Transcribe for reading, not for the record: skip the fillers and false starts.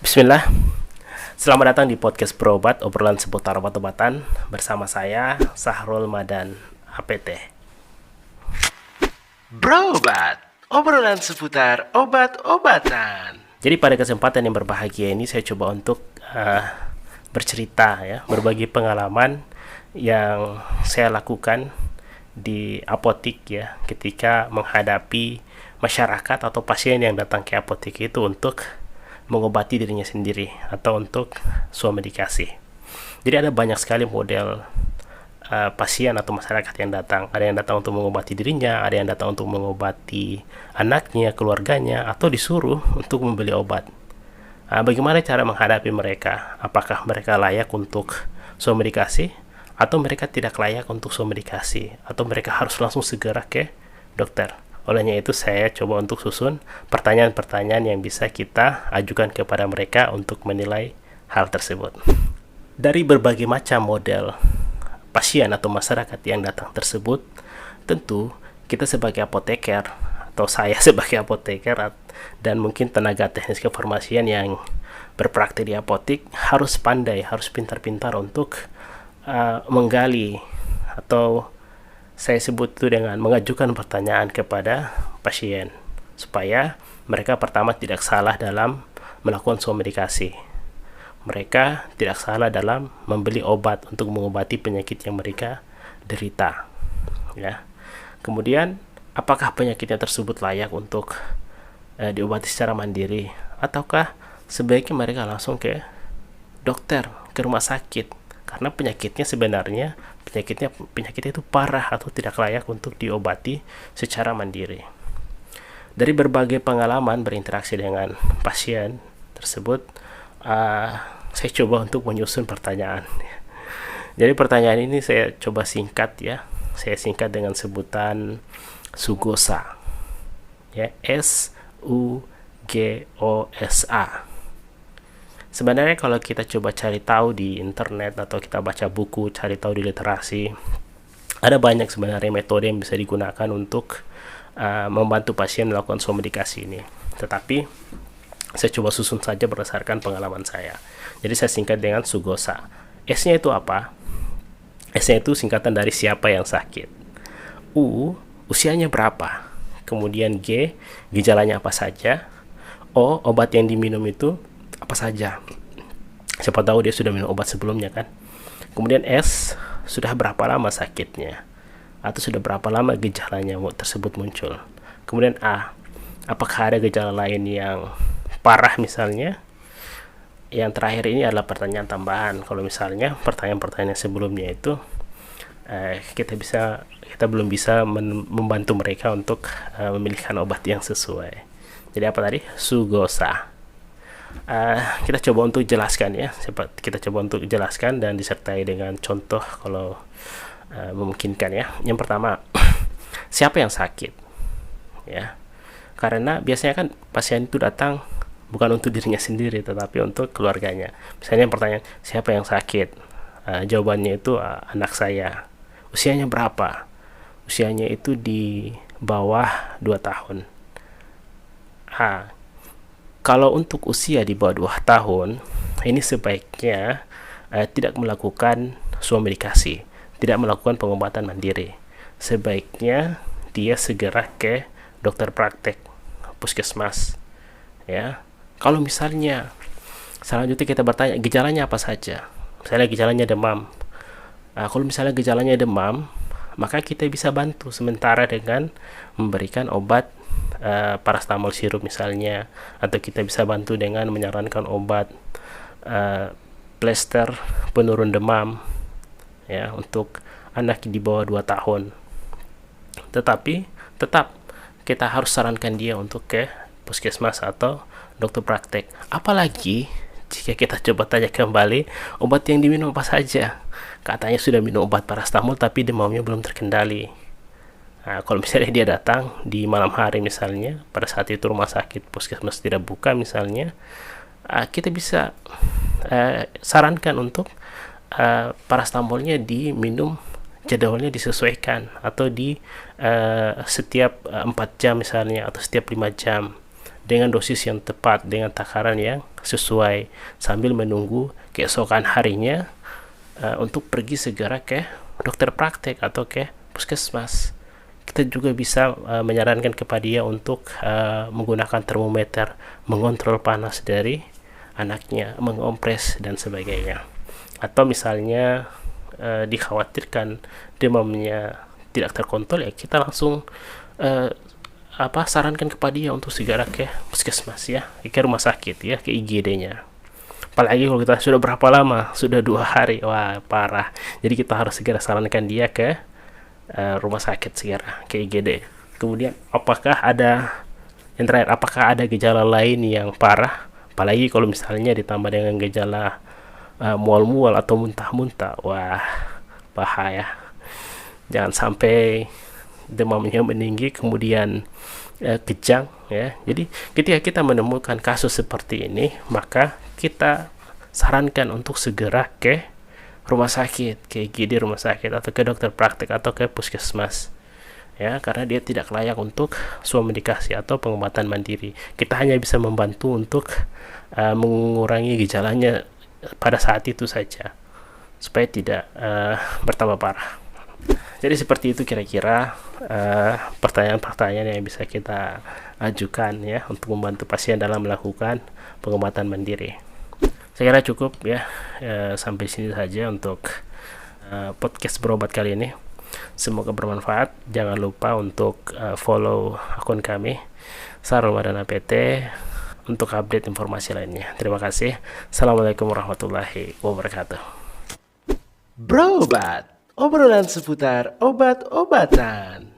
Bismillah, selamat datang di podcast Berobat, obrolan seputar obat-obatan bersama saya, Sahrul Madan, APT. Berobat, obrolan seputar obat-obatan. Jadi pada kesempatan yang berbahagia ini saya coba untuk bercerita ya, berbagi pengalaman yang saya lakukan di apotik ya, ketika menghadapi masyarakat atau pasien yang datang ke apotik itu untuk mengobati dirinya sendiri atau untuk swamedikasi. Jadi ada banyak sekali model pasien atau masyarakat yang datang. Ada yang datang untuk mengobati dirinya, ada yang datang untuk mengobati anaknya, keluarganya, atau disuruh untuk membeli obat. Bagaimana cara menghadapi mereka? Apakah mereka layak untuk swamedikasi atau mereka tidak layak untuk swamedikasi, atau mereka harus langsung segera ke dokter? Olehnya itu saya coba untuk susun pertanyaan-pertanyaan yang bisa kita ajukan kepada mereka untuk menilai hal tersebut. Dari berbagai macam model pasien atau masyarakat yang datang tersebut, tentu kita sebagai apoteker atau saya sebagai apoteker dan mungkin tenaga teknis kefarmasian yang berpraktik di apotik harus pandai, harus pintar-pintar untuk menggali atau saya sebut itu dengan mengajukan pertanyaan kepada pasien supaya mereka pertama tidak salah dalam melakukan swamedikasi. Mereka tidak salah dalam membeli obat untuk mengobati penyakit yang mereka derita. Ya. Kemudian, apakah penyakitnya tersebut layak untuk diobati secara mandiri ataukah sebaiknya mereka langsung ke dokter, ke rumah sakit? Karena penyakitnya sebenarnya penyakitnya itu parah atau tidak layak untuk diobati secara mandiri. Dari berbagai pengalaman berinteraksi dengan pasien tersebut, saya coba untuk menyusun pertanyaan. Jadi pertanyaan ini saya coba singkat ya. Saya singkat dengan sebutan SUGOSA. Ya, SUGOSA. Sebenarnya kalau kita coba cari tahu di internet atau kita baca buku, cari tahu di literasi, ada banyak sebenarnya metode yang bisa digunakan untuk membantu pasien melakukan swamedikasi ini. Tetapi saya coba susun saja berdasarkan pengalaman saya. Jadi saya singkat dengan SUGOSA. S-nya itu apa? S-nya itu singkatan dari siapa yang sakit. U, usianya berapa? Kemudian G, gejalanya apa saja? O, obat yang diminum itu apa saja, siapa tahu dia sudah minum obat sebelumnya kan. Kemudian S, sudah berapa lama sakitnya atau sudah berapa lama gejalanya tersebut muncul. Kemudian A, apakah ada gejala lain yang parah misalnya. Yang terakhir ini adalah pertanyaan tambahan. Kalau misalnya pertanyaan-pertanyaan sebelumnya itu kita belum bisa membantu mereka untuk memilihkan obat yang sesuai. Jadi apa tadi? SUGOSA. Kita coba untuk jelaskan ya, kita coba untuk jelaskan dan disertai dengan contoh kalau memungkinkan ya. Yang pertama, siapa yang sakit ya, karena biasanya kan pasien itu datang bukan untuk dirinya sendiri tetapi untuk keluarganya. Misalnya pertanyaan, siapa yang sakit? Jawabannya itu anak saya. Usianya berapa? Usianya itu di bawah 2 tahun. Kalau untuk usia di bawah 2 tahun, ini sebaiknya tidak melakukan swamedikasi, tidak melakukan pengobatan mandiri. Sebaiknya dia segera ke dokter praktek, puskesmas. Ya. Kalau misalnya selanjutnya kita bertanya gejalanya apa saja. Misalnya gejalanya demam. Kalau misalnya gejalanya demam, maka kita bisa bantu sementara dengan memberikan obat paracetamol sirup misalnya, atau kita bisa bantu dengan menyarankan obat plester penurun demam ya untuk anak di bawah 2 tahun. Tetapi tetap kita harus sarankan dia untuk ke puskesmas atau dokter praktek. Apalagi jika kita coba tanya kembali obat yang diminum apa saja. Katanya sudah minum obat paracetamol tapi demamnya belum terkendali. Kalau misalnya dia datang di malam hari misalnya, pada saat itu rumah sakit puskesmas tidak buka misalnya, kita bisa sarankan untuk paracetamolnya diminum, jadwalnya disesuaikan, atau di setiap 4 jam misalnya, atau setiap 5 jam dengan dosis yang tepat, dengan takaran yang sesuai, sambil menunggu keesokan harinya untuk pergi segera ke dokter praktek atau ke puskesmas. Kita juga bisa menyarankan kepada dia untuk menggunakan termometer, mengontrol panas dari anaknya, mengompres dan sebagainya. Atau misalnya dikhawatirkan demamnya tidak terkontrol, ya kita langsung sarankan kepada dia untuk segera ke puskesmas, ya, ke rumah sakit, ya, ke IGD-nya. Apalagi kalau kita sudah berapa lama, sudah 2 hari, wah parah. Jadi kita harus segera sarankan dia ke rumah sakit, segera ke IGD. Kemudian apakah ada gejala lain yang parah? Apalagi kalau misalnya ditambah dengan gejala mual-mual atau muntah-muntah, wah bahaya. Jangan sampai demamnya meninggi kemudian kejang, ya. Jadi ketika kita menemukan kasus seperti ini, maka kita sarankan untuk segera ke rumah sakit, ke IGD rumah sakit, atau ke dokter praktek, atau ke puskesmas, ya, karena dia tidak layak untuk swamedikasi atau pengobatan mandiri. Kita hanya bisa membantu untuk mengurangi gejalanya pada saat itu saja, supaya tidak bertambah parah. Jadi seperti itu kira-kira pertanyaan-pertanyaan yang bisa kita ajukan, ya, untuk membantu pasien dalam melakukan pengobatan mandiri. Saya kira cukup, ya, sampai sini saja untuk podcast berobat kali ini. Semoga bermanfaat. Jangan lupa untuk follow akun kami Sahrul Madana PT untuk update informasi lainnya. Terima kasih. Assalamualaikum warahmatullahi wabarakatuh. Berobat, obrolan seputar obat-obatan.